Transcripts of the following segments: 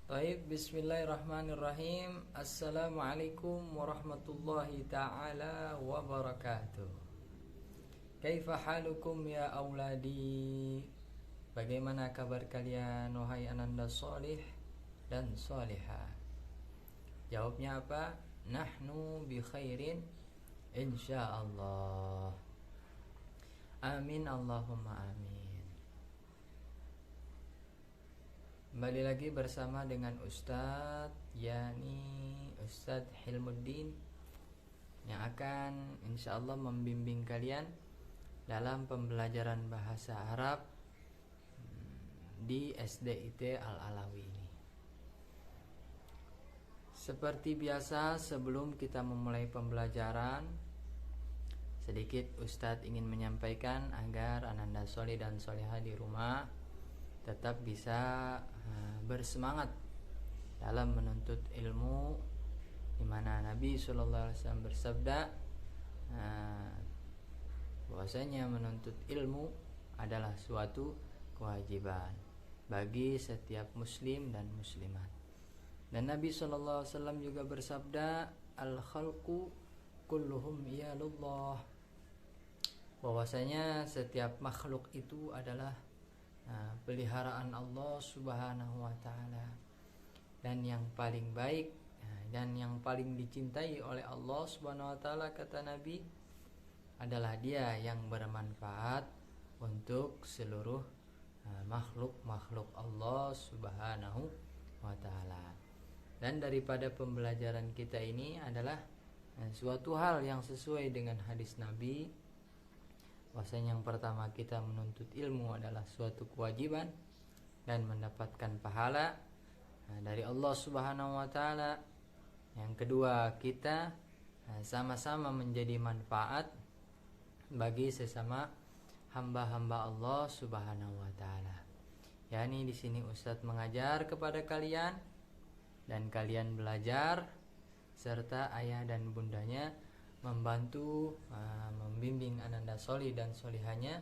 Taib, bismillahirrahmanirrahim. Assalamualaikum warahmatullahi ta'ala wabarakatuh. Kaifa halukum ya auladi? Bagaimana kabar kalian wahai ananda solih dan solihah? Jawabnya apa? Nahnu bi khairin insyaallah. Amin Allahumma amin. Kembali lagi bersama dengan Ustadz Ustadz Hilmuddin yang akan insyaallah membimbing kalian dalam pembelajaran bahasa Arab di SDIT Al-Alawi ini. Seperti biasa, sebelum kita memulai pembelajaran, sedikit Ustadz ingin menyampaikan agar ananda solih dan solihah di rumah tetap bisa bersemangat dalam menuntut ilmu, di mana Nabi SAW bersabda bahwasanya menuntut ilmu adalah suatu kewajiban bagi setiap muslim dan muslimat. Dan Nabi SAW juga bersabda, al-khalqu kulluhum iyalullah, bahwasanya setiap makhluk itu adalah peliharaan Allah Subhanahu wa ta'ala, dan yang paling baik dan yang paling dicintai oleh Allah Subhanahu wa ta'ala, kata Nabi, adalah dia yang bermanfaat untuk seluruh makhluk-makhluk Allah Subhanahu wa ta'ala. Dan daripada pembelajaran kita ini adalah suatu hal yang sesuai dengan hadis Nabi, bahwasanya yang pertama, kita menuntut ilmu adalah suatu kewajiban dan mendapatkan pahala dari Allah Subhanahu wa ta'ala. Yang kedua, kita sama-sama menjadi manfaat bagi sesama hamba-hamba Allah Subhanahu wa ta'ala. Yani di sini Ustadz mengajar kepada kalian dan kalian belajar, serta ayah dan bundanya membantu membimbing ananda solih dan solihanya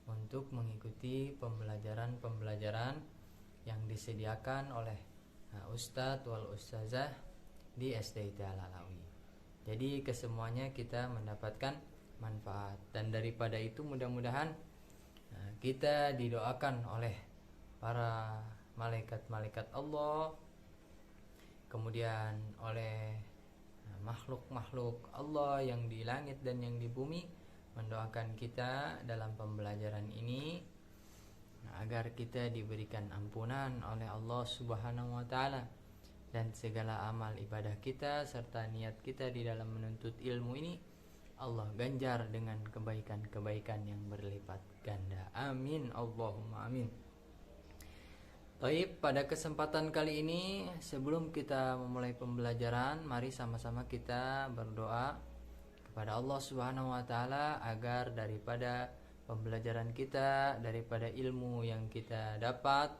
untuk mengikuti pembelajaran-pembelajaran yang disediakan oleh Ustadz wal Ustazah di SDIT Al-Alawi. Jadi kesemuanya kita mendapatkan manfaat, dan daripada itu mudah-mudahan kita didoakan oleh para malaikat-malaikat Allah, kemudian oleh makhluk-makhluk Allah yang di langit dan yang di bumi, mendoakan kita dalam pembelajaran ini agar kita diberikan ampunan oleh Allah Subhanahu wa ta'ala, dan segala amal ibadah kita serta niat kita di dalam menuntut ilmu ini Allah ganjar dengan kebaikan-kebaikan yang berlipat ganda. Amin Allahumma amin. Baik, pada kesempatan kali ini, sebelum kita memulai pembelajaran, mari sama-sama kita berdoa kepada Allah Subhanahu wa ta'ala agar daripada pembelajaran kita, daripada ilmu yang kita dapat,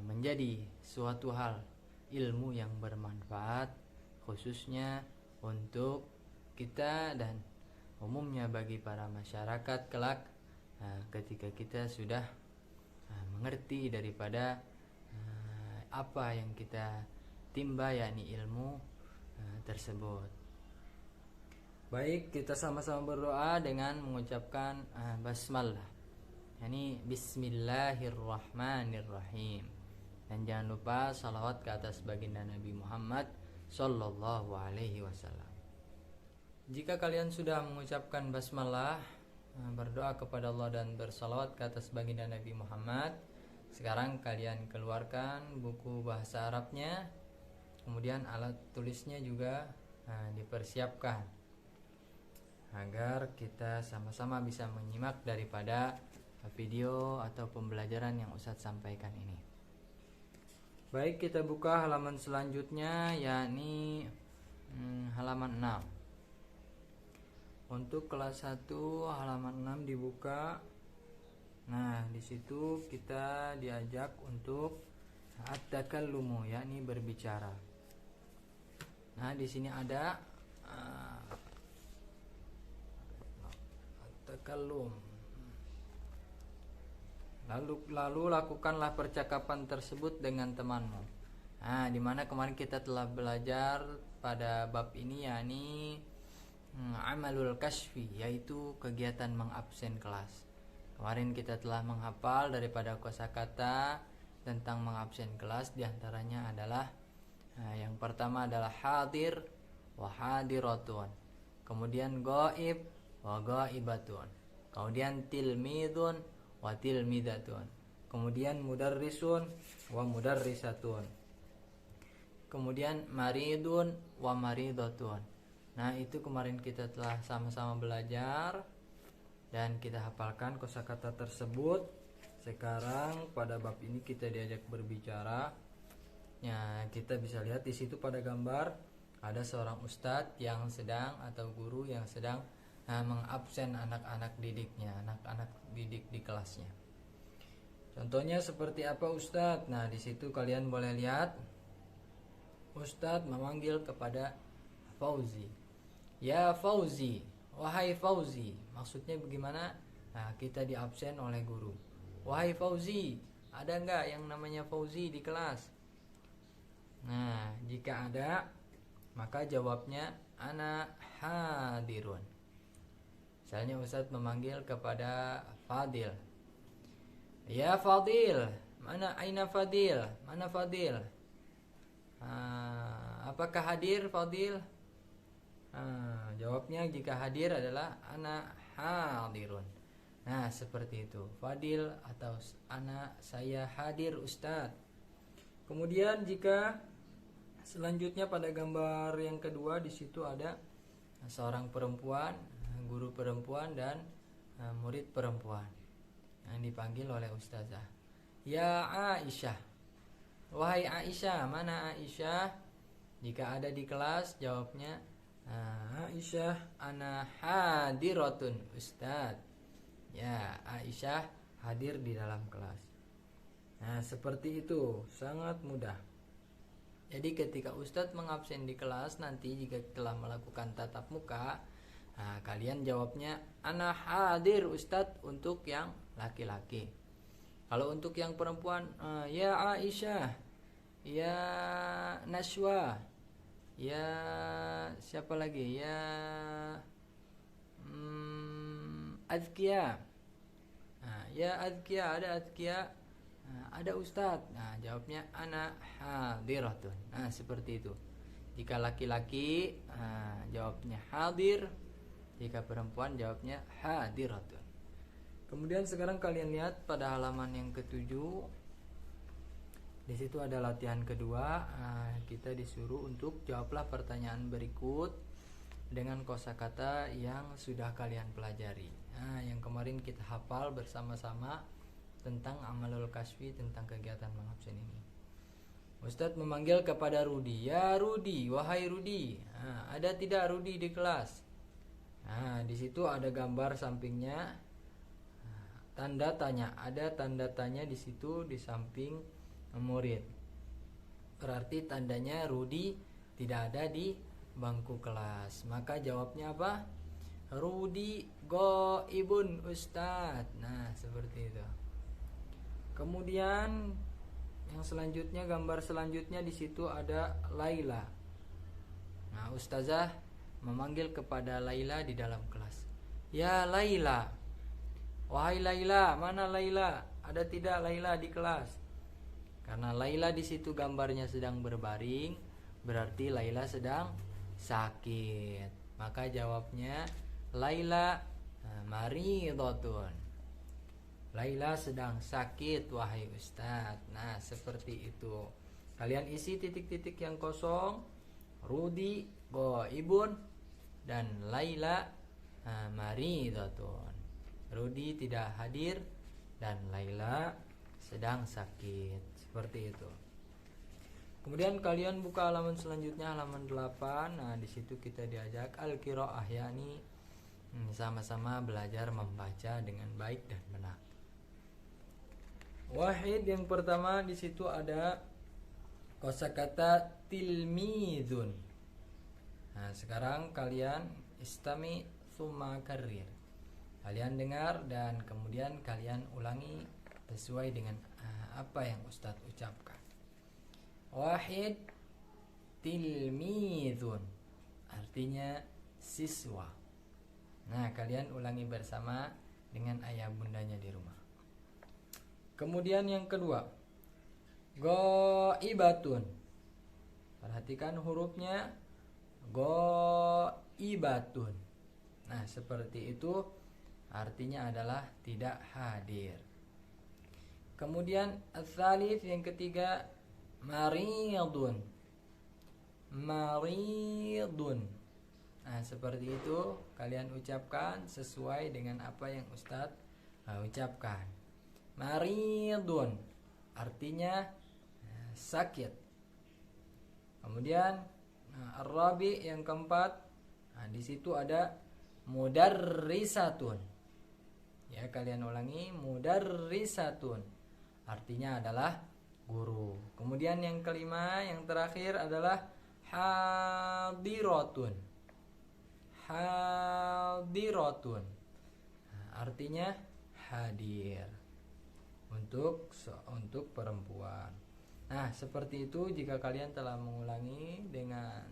menjadi suatu hal ilmu yang bermanfaat, khususnya untuk kita dan umumnya bagi para masyarakat kelak ketika kita sudah mengerti daripada apa yang kita timba, yakni ilmu tersebut. Baik, kita sama-sama berdoa dengan mengucapkan basmalah, yakni bismillahirrahmanirrahim, dan jangan lupa salawat ke atas baginda Nabi Muhammad sallallahu alaihi wasallam. Jika kalian sudah mengucapkan basmalah, berdoa kepada Allah dan bersalawat ke atas baginda Nabi Muhammad, sekarang kalian keluarkan buku bahasa Arabnya, kemudian alat tulisnya juga dipersiapkan agar kita sama-sama bisa menyimak daripada video atau pembelajaran yang Ustadz sampaikan ini. Baik, kita buka halaman selanjutnya, yakni halaman 6. Untuk kelas 1 halaman 6 dibuka. Nah, di situ kita diajak untuk at-takallumu, yakni berbicara. Nah, di sini ada at-takallum. Lalu lakukanlah percakapan tersebut dengan temanmu. Nah, dimana kemarin kita telah belajar pada bab ini, yakni amalul kasfi, yaitu kegiatan mengabsen kelas. Kemarin kita telah menghafal daripada kosakata tentang mengabsen kelas, diantaranya adalah yang pertama adalah hadir wa hadiratun, kemudian ghaib wa ghaibatun, kemudian tilmidun wa tilmidatun, kemudian mudarrisun wa mudarrisatun, kemudian maridun wa maridatun. Nah, itu kemarin kita telah sama-sama belajar dan kita hafalkan kosakata tersebut. Sekarang pada bab ini kita diajak berbicara. Ya, kita bisa lihat di situ pada gambar ada seorang ustadz yang sedang, atau guru yang sedang mengabsen anak-anak didiknya, anak-anak didik di kelasnya. Contohnya seperti apa ustadz? Nah, di situ kalian boleh lihat ustadz memanggil kepada Fauzi. Ya Fauzi, wahai Fauzi. Maksudnya bagaimana? Nah, kita diabsen oleh guru. Wahai Fauzi, ada enggak yang namanya Fauzi di kelas? Nah, jika ada, maka jawabnya ana hadirun. Misalnya ustadz memanggil kepada Fadil. Ya Fadil, mana aina Fadil? Mana Fadil? Apakah hadir Fadil? Jawabnya jika hadir adalah ana hadirun. Nah, seperti itu. Fadil atau ana, saya hadir Ustadz. Kemudian jika selanjutnya pada gambar yang kedua, di situ ada seorang perempuan, guru perempuan dan murid perempuan yang dipanggil oleh ustazah. Ya Aisyah, wahai Aisyah, mana Aisyah? Jika ada di kelas, jawabnya Aisyah ana hadiratun Ustadz. Ya, Aisyah hadir di dalam kelas. Nah, seperti itu, sangat mudah. Jadi ketika Ustadz mengabsen di kelas, nanti jika telah melakukan tatap muka, kalian jawabnya ana hadir Ustadz untuk yang laki-laki. Kalau untuk yang perempuan, ya Aisyah, ya Naswa, ya siapa lagi, ya Azkia. Ya Azkia, ada Azkia, ada Ustadz. Nah, jawabnya ana hadiratun. Nah, seperti itu. Jika laki-laki jawabnya hadir, jika perempuan jawabnya hadiratun. Kemudian sekarang kalian lihat pada halaman yang ke-7. Di situ ada latihan kedua. Kita disuruh untuk jawablah pertanyaan berikut dengan kosakata yang sudah kalian pelajari. Nah, yang kemarin kita hafal bersama-sama tentang amalul kasfi, tentang kegiatan mengabsen ini. Ustadz memanggil kepada Rudi. Ya Rudi, wahai Rudi, ada tidak Rudi di kelas? Nah, di situ ada gambar sampingnya tanda tanya. Ada tanda tanya di situ di samping murid. Berarti tandanya Rudi tidak ada di bangku kelas. Maka jawabnya apa? Rudi ghaibun Ustadz. Nah, seperti itu. Kemudian yang selanjutnya, gambar selanjutnya di situ ada Laila. Nah, ustazah memanggil kepada Laila di dalam kelas. Ya Laila, wahai Laila, mana Laila? Ada tidak Laila di kelas? Karena Laila di situ gambarnya sedang berbaring, berarti Laila sedang sakit. Maka jawabnya Laila maridhatun. Laila sedang sakit wahai Ustadz. Nah, seperti itu. Kalian isi titik-titik yang kosong. Rudi ghaibun dan Laila maridhatun. Rudi tidak hadir dan Laila sedang sakit. Seperti itu. Kemudian kalian buka halaman selanjutnya, halaman 8. Nah, di situ kita diajak al-qiraah, yakni sama-sama belajar membaca dengan baik dan benar. Wahid yang pertama di situ ada kosakata tilmidun. Nah, sekarang kalian istami tsumma karrir. Kalian dengar dan kemudian kalian ulangi sesuai dengan apa yang Ustadz ucapkan. Wahid, tilmidun, artinya siswa. Nah, kalian ulangi bersama dengan ayah bundanya di rumah. Kemudian yang kedua, goibatun. Perhatikan hurufnya, goibatun. Nah, seperti itu artinya adalah tidak hadir. Kemudian ats-tsalits, yang ketiga, maridun. Maridun. Nah, seperti itu kalian ucapkan sesuai dengan apa yang Ustadz ucapkan. Maridun artinya sakit. Kemudian ar-rabi, yang keempat, di situ ada mudarrisatun. Ya, kalian ulangi, mudarrisatun artinya adalah guru. Kemudian yang kelima, yang terakhir adalah hadiratun. Hadiratun artinya hadir untuk perempuan. Nah, seperti itu jika kalian telah mengulangi dengan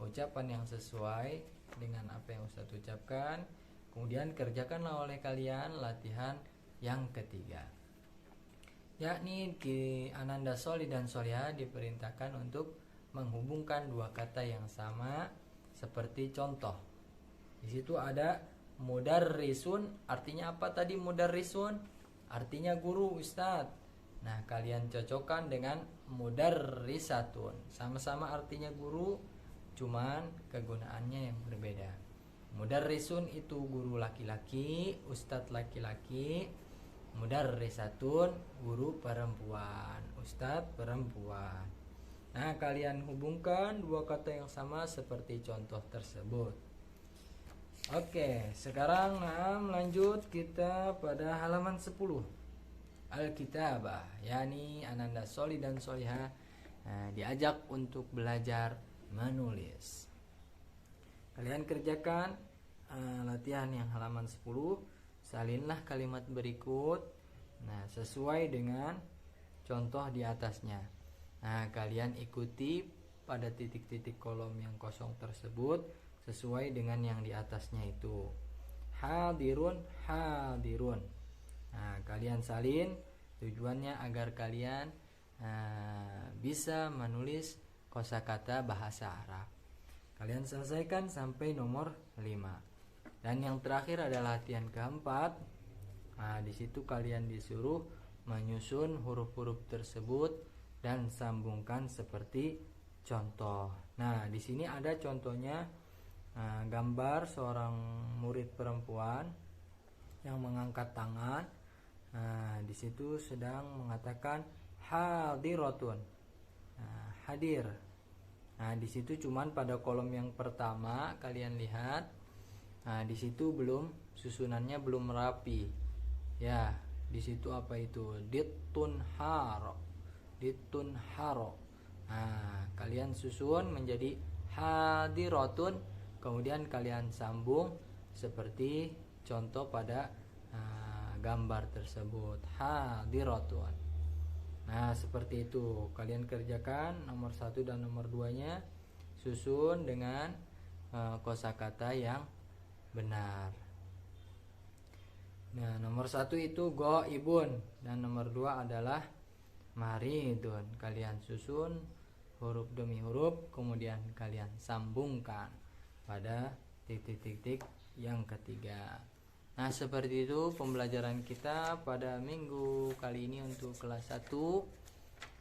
ucapan yang sesuai dengan apa yang Ustadz ucapkan, kemudian kerjakanlah oleh kalian latihan yang ketiga, yakni Ananda Sholih dan Sholihah diperintahkan untuk menghubungkan dua kata yang sama seperti contoh. Di situ ada mudarrisun, artinya apa tadi mudarrisun? Artinya guru, Ustadz. Nah, kalian cocokkan dengan mudarrisatun. Sama-sama artinya guru, cuman kegunaannya yang berbeda. Mudarrisun itu guru laki-laki, Ustadz laki-laki. Mudarrisatun guru perempuan, Ustadz perempuan. Nah, kalian hubungkan dua kata yang sama seperti contoh tersebut. Oke, sekarang lanjut kita pada halaman 10. Al-Kitabah, yakni Ananda Sholih dan Sholihah diajak untuk belajar menulis. Kalian kerjakan latihan yang halaman 10. Salinlah kalimat berikut sesuai dengan contoh di atasnya. Nah, kalian ikuti pada titik-titik kolom yang kosong tersebut sesuai dengan yang di atasnya itu. Hadirun, hadirun. Nah, kalian salin, tujuannya agar kalian bisa menulis kosakata bahasa Arab. Kalian selesaikan sampai nomor 5. Dan yang terakhir adalah latihan keempat. Nah, di situ kalian disuruh menyusun huruf-huruf tersebut dan sambungkan seperti contoh. Nah, di sini ada contohnya, gambar seorang murid perempuan yang mengangkat tangan. Nah, di situ sedang mengatakan hadiratun, hadir. Nah, di situ cuman pada kolom yang pertama kalian lihat. Nah, di situ susunannya belum rapi. Ya, di situ apa itu? Ditun haro. Nah, kalian susun menjadi hadiratun, kemudian kalian sambung seperti contoh pada gambar tersebut, hadiratun. Nah, seperti itu. Kalian kerjakan nomor 1 dan nomor 2-nya, susun dengan kosakata yang benar. Nah, nomor 1 itu goibun dan nomor 2 adalah maridun. Kalian susun huruf demi huruf, kemudian kalian sambungkan pada titik-titik yang ketiga. Nah, seperti itu pembelajaran kita pada minggu kali ini untuk kelas 1.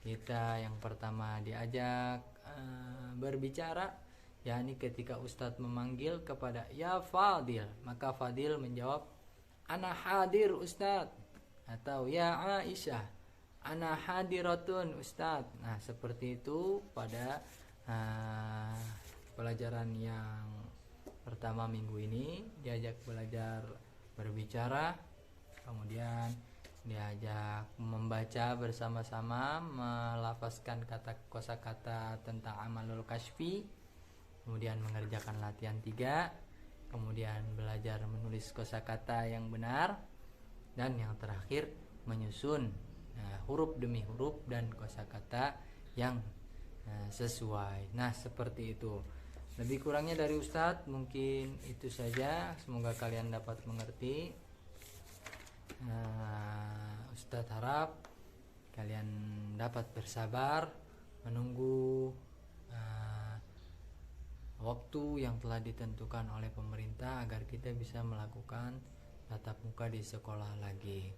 Kita yang pertama diajak berbicara, yakni ketika Ustadz memanggil kepada ya Fadil, maka Fadil menjawab ana hadir Ustadz, atau ya Aisyah ana hadiratun Ustadz. Nah, seperti itu pada pelajaran yang pertama minggu ini diajak belajar berbicara, kemudian diajak membaca bersama-sama, melafazkan kosakata tentang amalul kasfi, kemudian mengerjakan latihan 3, kemudian belajar menulis kosakata yang benar, dan yang terakhir menyusun huruf demi huruf dan kosakata yang sesuai. Nah, seperti itu. Lebih kurangnya dari Ustadz mungkin itu saja. Semoga kalian dapat mengerti. Ustadz harap kalian dapat bersabar menunggu waktu yang telah ditentukan oleh pemerintah agar kita bisa melakukan tatap muka di sekolah lagi.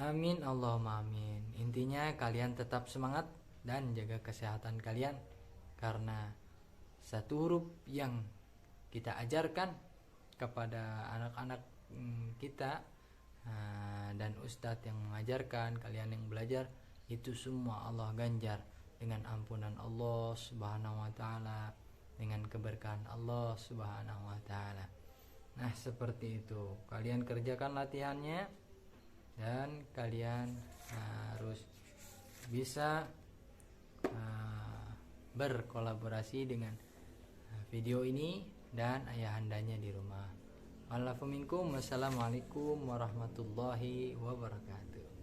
Amin Allahumma amin. Intinya kalian tetap semangat dan jaga kesehatan kalian, karena satu huruf yang kita ajarkan kepada anak-anak kita dan ustadz yang mengajarkan, kalian yang belajar, itu semua Allah ganjar dengan ampunan Allah Subhanahu wa taala, dengan keberkahan Allah Subhanahu wa taala. Nah, seperti itu. Kalian kerjakan latihannya dan kalian harus bisa berkolaborasi dengan video ini dan ayahandanya di rumah. Wassalamualaikum warahmatullahi wabarakatuh.